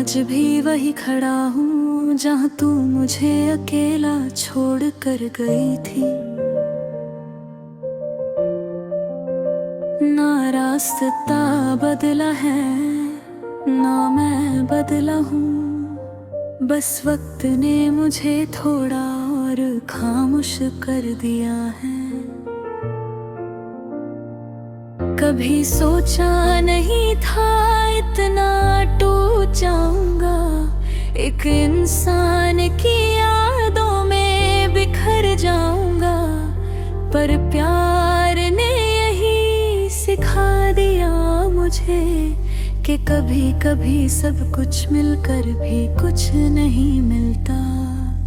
आज भी वही खड़ा हूँ जहाँ तू मुझे अकेला छोड़ कर गई थी। ना रास्ता बदला है ना मैं बदला हूँ, बस वक्त ने मुझे थोड़ा और खामोश कर दिया है। कभी सोचा नहीं था इतना टूट जाऊंगा, एक इंसान की यादों में बिखर जाऊंगा। पर प्यार ने यही सिखा दिया मुझे कि कभी कभी सब कुछ मिलकर भी कुछ नहीं मिलता।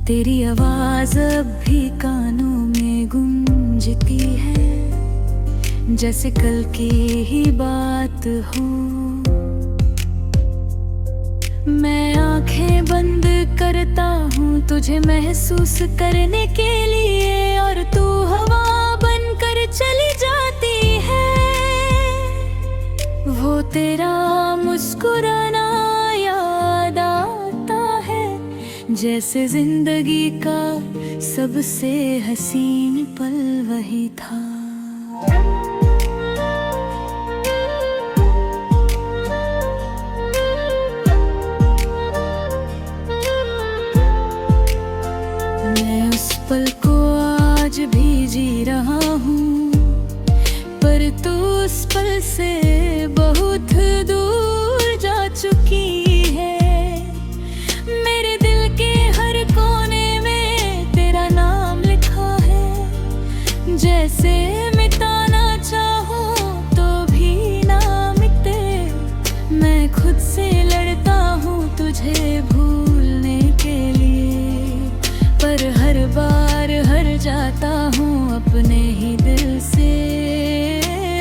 तेरी आवाज अब भी कानों में गूंजती है, जैसे कल की ही बात हो। मैं आंखें बंद करता हूँ तुझे महसूस करने के लिए, और तू हवा बनकर चली जाती है। वो तेरा मुस्कुराना याद आता है, जैसे जिंदगी का सबसे हसीन पल वही था। पल को आज भी जी रहा हूँ, पर तू उस पल से बहुत दूर जा चुकी है। मेरे दिल के हर कोने में तेरा नाम लिखा है, जैसे मिटाना चाहूँ तो भी ना मिटे। मैं खुद से लड़ता हूँ तुझे भूलने के लिए, पर हर बार हर जाता हूँ अपने ही दिल से।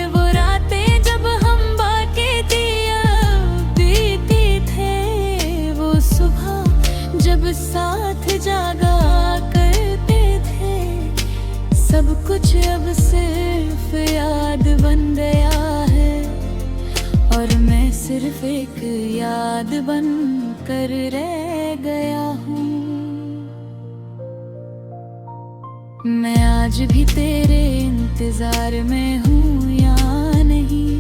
वो रातें जब हम बाकी थी अब बीती थे, वो सुबह जब साथ जागा करते थे। सब कुछ अब सिर्फ याद बन गया है, और मैं सिर्फ एक याद बन कर रह गया हूँ। मैं आज भी तेरे इंतजार में हूँ या नहीं,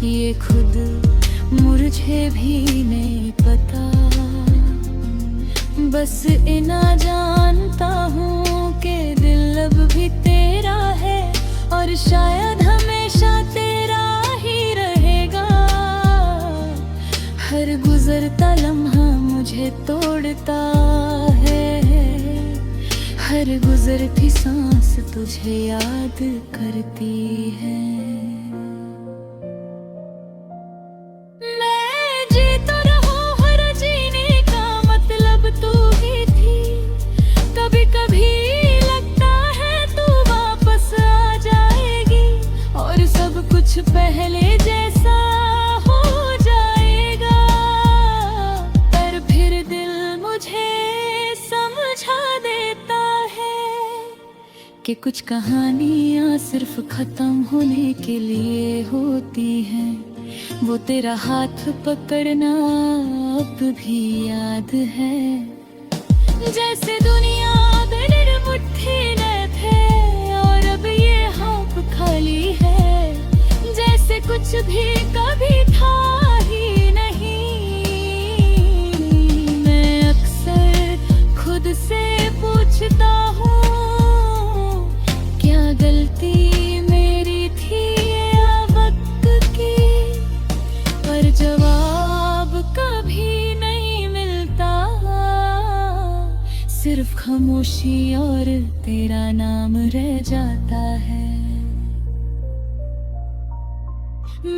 ये खुद मुझे भी नहीं पता। बस इतना जानता हूँ कि दिल अब भी तेरा है, और शायद हमेशा तेरा ही रहेगा। हर गुजरता लम्हा मुझे तोड़ता है, हर गुजरती सांस तुझे याद करती है। मैं जी तो रहूं हर जीने का मतलब तू ही थी। कभी कभी लगता है तू वापस आ जाएगी, और सब कुछ पहले जैसा हो जाएगा। पर फिर दिल मुझे समझा देता कि कुछ कहानियाँ सिर्फ खत्म होने के लिए होती हैं। वो तेरा हाथ पकड़ना अब भी याद है, जैसे दुनिया बिन मुट्ठी में थे और अब ये हाथ खाली है। जैसे कुछ भी कभी था ही नहीं। मैं अक्सर खुद से पूछता हूँ, क्या गलती मेरी थी या वक्त की? पर जवाब कभी नहीं मिलता, सिर्फ खामोशी और तेरा नाम रह जाता है।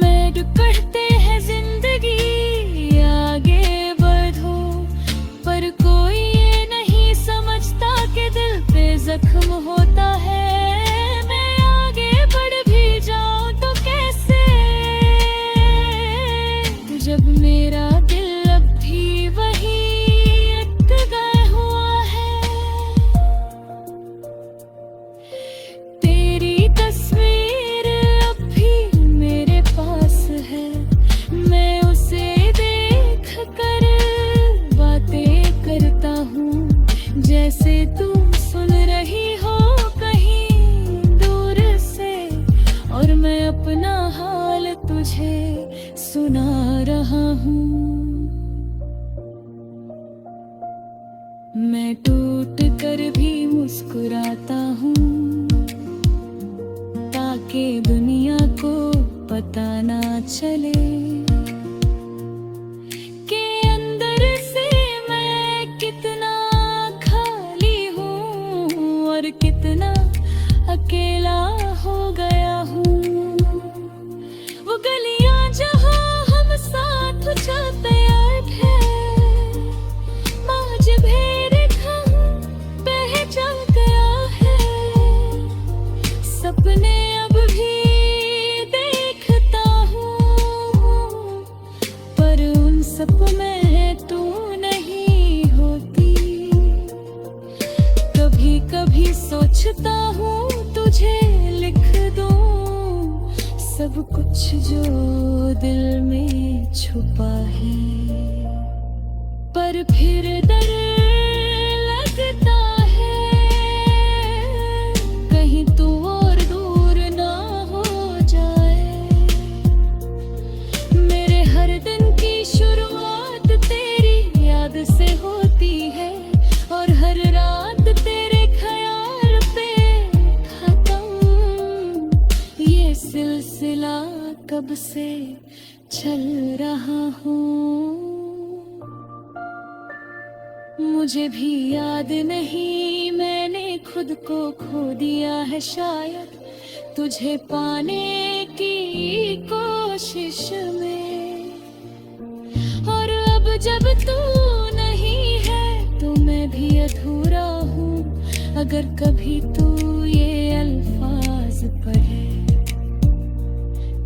मैं कहते हैं जिंदगी आगे बढ़ो, पर कोई ये नहीं समझता कि दिल पे जख्म होता है। जब मेरा दिल अब भी वही अटका हुआ है, तेरी तस्वीर अब भी मेरे पास है। मैं उसे देख कर मैं टूट कर भी मुस्कुराता हूँ, ताकि दुनिया को पता ना चले कि अंदर से मैं कितना खाली हूँ और कितना अकेला हो गया हूँ। वो गलियां जहाँ हम साथ जाते थे, आज भेड़ पहचान गया है। सपने अब भी देखता हूँ, पर उन सब में तू नहीं होती। कभी कभी सोचता हूँ तुझे लिख दूँ सब कुछ जो दिल में छुपा है, पर फिर डर लगता है कहीं तू और दूर ना हो जाए। मेरे हर दिन की शुरुआत तेरी याद से होती है, और हर रात तेरे ख्याल पे खत्म। ये सिलसिला कब से चल रहा हूँ, मुझे भी याद नहीं। मैंने खुद को खो दिया है शायद तुझे पाने की कोशिश में, और अब जब तू नहीं है तो मैं भी अधूरा हूँ। अगर कभी तू ये अल्फाज पढ़े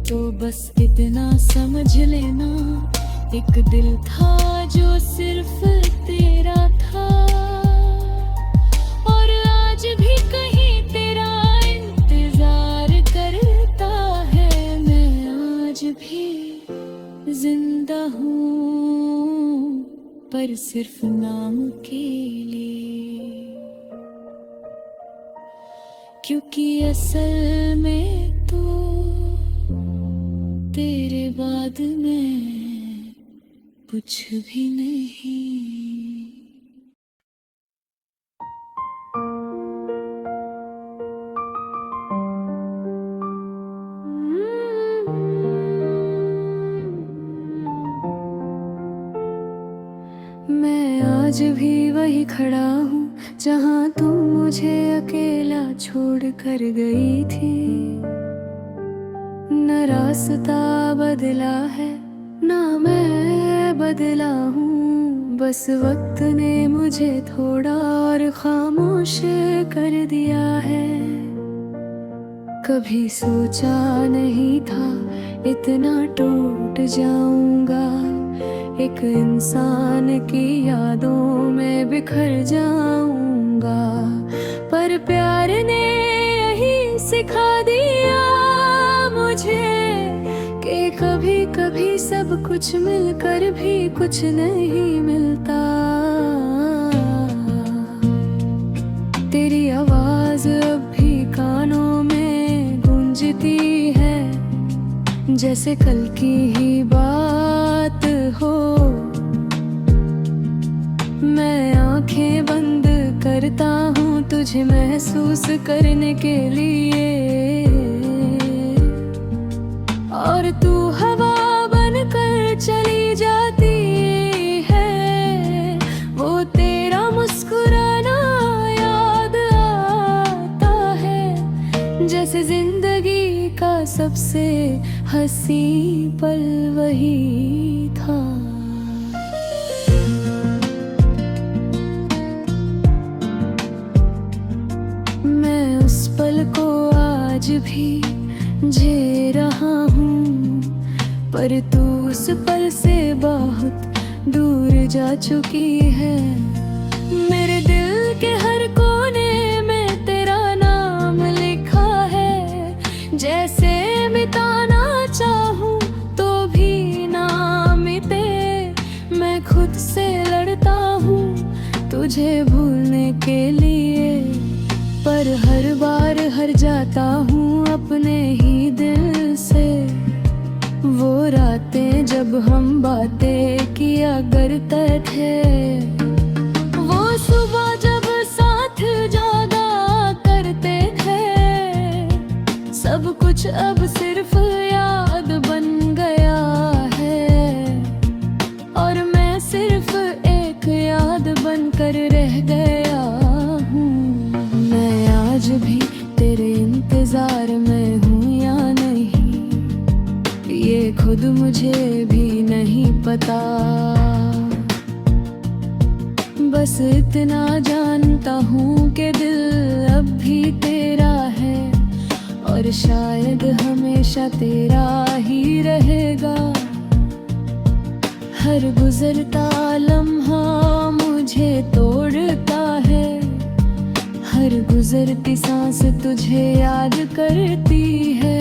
तो बस इतना समझ लेना, एक दिल था जो सिर्फ तेरा था, और आज भी कहीं तेरा इंतजार करता है। मैं आज भी जिंदा हूँ, पर सिर्फ नाम के लिए, क्योंकि असल में तो तेरे बाद में कुछ भी नहीं। मैं आज भी वही खड़ा हूँ जहाँ तुम मुझे अकेला छोड़ कर गई थी। न रास्ता बदला है ना मैं बदला हूँ, बस वक्त ने मुझे थोड़ा और खामोश कर दिया है। कभी सोचा नहीं था इतना टूट जाऊंगा, एक इंसान की यादों में बिखर जाऊंगा। पर प्यार ने यही सिखा दिया मुझे कि कभी कभी सब कुछ मिलकर भी कुछ नहीं मिलता। तेरी आवाज अब भी कानों में गूंजती है, जैसे कल की ही बात हो। मैं आंखें बंद करता हूँ तुझे महसूस करने के लिए, और तू हवा बनकर चली जाती है। वो तेरा मुस्कुराना याद आता है, जैसे जिंदगी का सबसे हंसी पल वही था। मैं उस पल को आज भी जी रहा हूँ, पर तू उस पल से बहुत दूर जा चुकी है। मेरे दिल के हर कोने में तेरा नाम लिखा है, जैसे मिटाना चाहूँ तो भी ना मिटे। मैं खुद से लड़ता हूँ तुझे भूलने के लिए, पर हर बार हार जाता हूँ अपने ही दिल से। वो रातें जब हम बातें किया करते थे, वो कर रह गया हूँ। मैं आज भी तेरे इंतजार में हूँ या नहीं, ये खुद मुझे भी नहीं पता। बस इतना जानता हूँ कि दिल अब भी तेरा है, और शायद हमेशा तेरा ही रहेगा। हर गुजरता लम्हा मुझे तोड़ता है, हर गुजरती सांस तुझे याद करती है।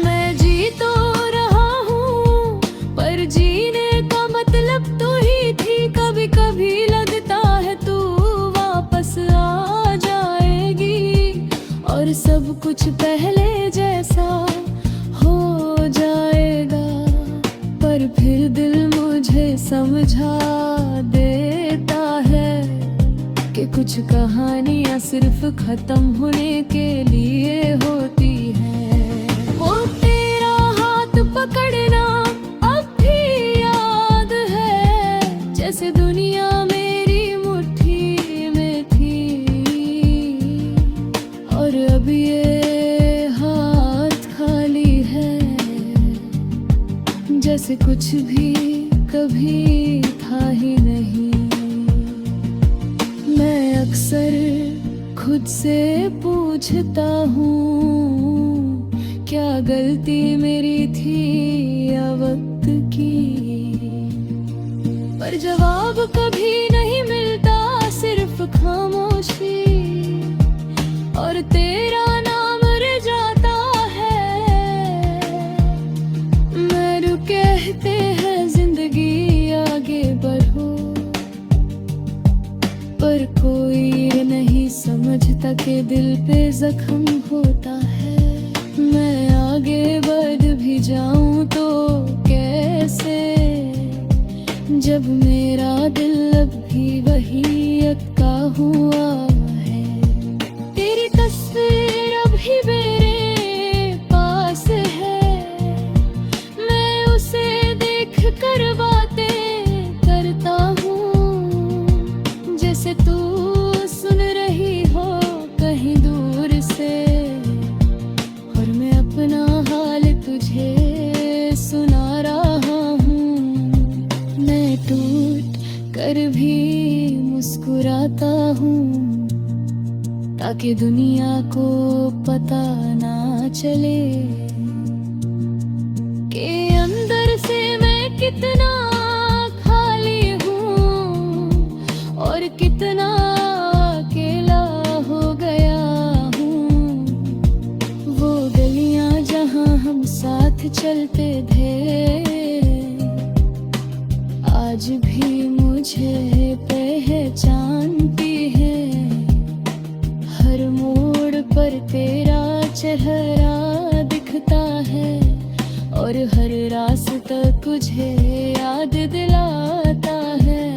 मैं जी तो रहा हूँ पर जीने का मतलब तू ही थी। कभी कभी लगता है तू वापस आ जाएगी और सब कुछ पहले जैसा हो जाएगा। पर फिर दिल मुझे समझा देता है कि कुछ कहानियाँ सिर्फ खत्म होने के लिए होती है। वो तेरा हाथ पकड़ना अब भी याद है, जैसे दुनिया मेरी मुट्ठी में थी, और अब ये हाथ खाली है, जैसे कुछ भी कभी था ही नहीं। मैं अक्सर खुद से पूछता हूँ, क्या गलती मेरी थी या वक्त की, पर जवाब कभी नहीं मिलता, सिर्फ खामोशी और तेरा नाम रह जाता है। मेरे कहते हैं जिंदगी आगे बढ़ो, पर कोई नहीं समझता कि दिल पे जख्म होता है। मैं आगे बढ़ भी जाऊं तो कैसे, जब मेरा दिल अब भी वही अटका हुआ है। तेरी तस्वीर अभी मेरे पास है, मैं उसे देख कर बातें करता हूँ, जैसे तू सुन रही हो कहीं दूर से, और मैं अपना हाल तुझे सुना रहा हूँ। मैं टूट कर भी मुस्कुराता हूँ, ताकि दुनिया को पता ना चले कि अंदर से मैं कितना खाली हूँ और कितना अकेला हो गया हूँ। वो गलियां जहाँ हम साथ चलते थे, आज भी मुझे पहचानती है। हर मोड़ पर तेरा चेहरा दिखता है, और हर रास्ता तुझे याद दिलाता है।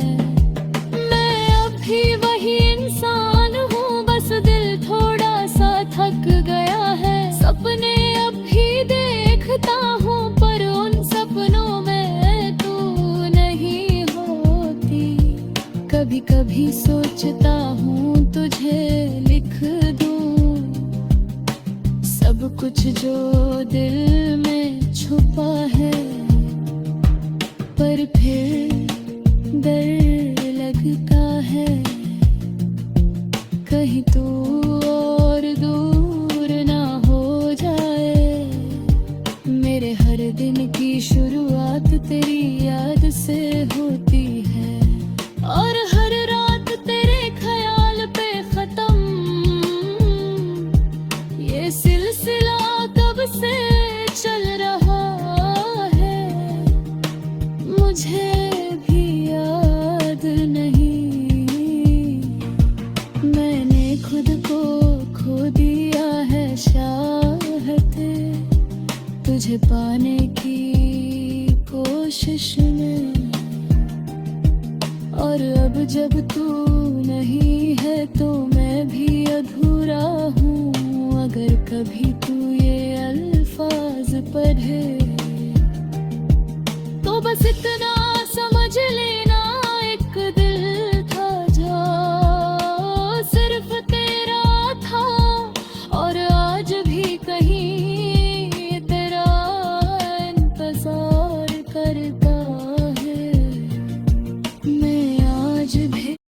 मैं अब भी वही इंसान हूँ, बस दिल थोड़ा सा थक गया है। सपने अब भी देखता हूँ, पर उन सपनों में तू नहीं होती। कभी कभी सोचता हूँ तुझे लिख दूँ सब कुछ जो दिल में छुपा है, पर फिर डर लगता है कहीं तू और दूर ना हो जाए। मेरे हर दिन की शुरुआत तेरी याद से होती है, और हर रात तेरे ख्याल पे खत्म। ये सिलसिला कब से चल रहा है, मुझे भी याद नहीं। मैंने खुद को खो दिया है चाहते, तुझे पाने की कोशिश में। और अब जब तू नहीं है तो मैं भी अधूरा हूँ। अगर कभी तू ये अल्फाज पढ़े तो बस इतना